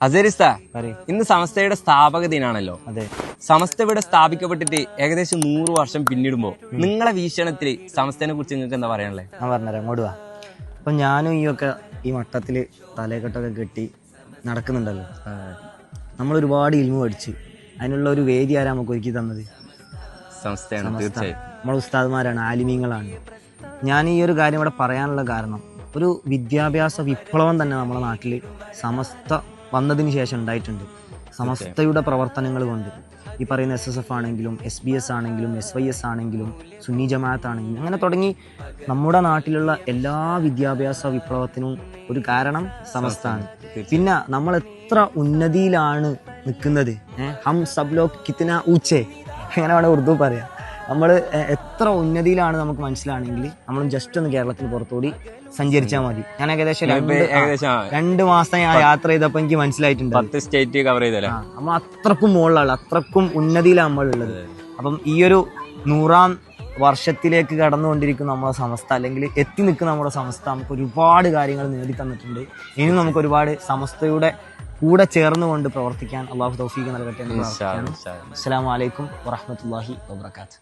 അസരിസ്ത, ഇന്ന് സമസ്തയുടെ സ്ഥാപക ദിനാണല്ലോ. അതെ. സമസ്ത ഇവിടെ സ്ഥാപിക്കപ്പെട്ടിട്ട് ഏകദേശം 100 വർഷം പിന്നിടുമ്പോ നിങ്ങളെ വീക്ഷണത്തിൽ സമസ്തനെ കുറിച്ച് നിങ്ങൾക്ക് എന്താ പറയാനുള്ളത്? ഞാൻ പറഞ്ഞുതരാം, അങ്ങോട്ട് വാ. അപ്പൊ ഞാനും ഈ മട്ടത്തില് തലക്കെട്ടൊക്കെ കെട്ടി നടക്കുന്നുണ്ടല്ലോ. നമ്മൾ ഒരുപാട് ഇൽമു പഠിച്ച് അതിനുള്ള ഒരു വേദി ആരാ നമുക്ക് ഒരുക്കി തന്നത്? സമസ്തയാണ്. തീർച്ചയായും നമ്മളെ ഉസ്താദ്മാരാണ്, ആലിമീങ്ങളാണ്. ഞാൻ ഈ ഒരു കാര്യം ഇവിടെ പറയാനുള്ള കാരണം, ഒരു വിദ്യാഭ്യാസ വിപ്ലവം തന്നെ നമ്മുടെ നാട്ടിൽ സമസ്ത വന്നതിന് ശേഷം ഉണ്ടായിട്ടുണ്ട്. സമസ്തയുടെ പ്രവർത്തനങ്ങൾ കൊണ്ട് ഈ പറയുന്ന SSF ആണെങ്കിലും SBS ആണെങ്കിലും SYS ആണെങ്കിലും സുന്നി ജമാഅത്ത് ആണെങ്കിലും അങ്ങനെ തുടങ്ങി നമ്മുടെ നാട്ടിലുള്ള എല്ലാ വിദ്യാഭ്യാസ വിപ്ലവത്തിനും ഒരു കാരണം സമസ്തയാണ്. പിന്നെ നമ്മൾ എത്ര ഉന്നതിയിലാണ് നിൽക്കുന്നത്, ഹം സബ് ലോഗ് കിത്ന ഊച്ചേ, അങ്ങനെ വേണം ഉറുദു പറയാം. നമ്മൾ എത്ര ഉന്നതിയിലാണ് നമുക്ക് മനസ്സിലാണെങ്കിൽ നമ്മൾ ജസ്റ്റ് ഒന്ന് കേരളത്തിന് പുറത്തുകൂടി സഞ്ചരിച്ചാൽ മതി. ഞാൻ ഏകദേശം 2 മാസം ഞാൻ യാത്ര ചെയ്തപ്പോ എനിക്ക് മനസ്സിലായിട്ടുണ്ട് 10 സ്റ്റേറ്റ് കവർ ചെയ്തല്ലോ. നമ്മൾ അത്രക്കും മുകളിലാണ്, അത്രക്കും ഉന്നതിയിലാണ് നമ്മളുള്ളത്. അപ്പം ഈ ഒരു 100ാം വർഷത്തിലേക്ക് കടന്നുകൊണ്ടിരിക്കുന്ന നമ്മളെ സമസ്ത, അല്ലെങ്കിൽ എത്തി നിൽക്കുന്ന നമ്മുടെ സമസ്ത നമുക്ക് ഒരുപാട് കാര്യങ്ങൾ നേടി തന്നിട്ടുണ്ട്. ഇനിയും നമുക്ക് ഒരുപാട് സമസ്തയുടെ കൂടെ ചേർന്നുകൊണ്ട് പ്രവർത്തിക്കാൻ അള്ളാഹു തൗഫീഖ് നൽകട്ടെ എന്ന് പ്രാർത്ഥിക്കുന്നു. അസ്സലാമു അലൈക്കും വറഹ്മത്തുള്ളാഹി വബറകാതുഹു.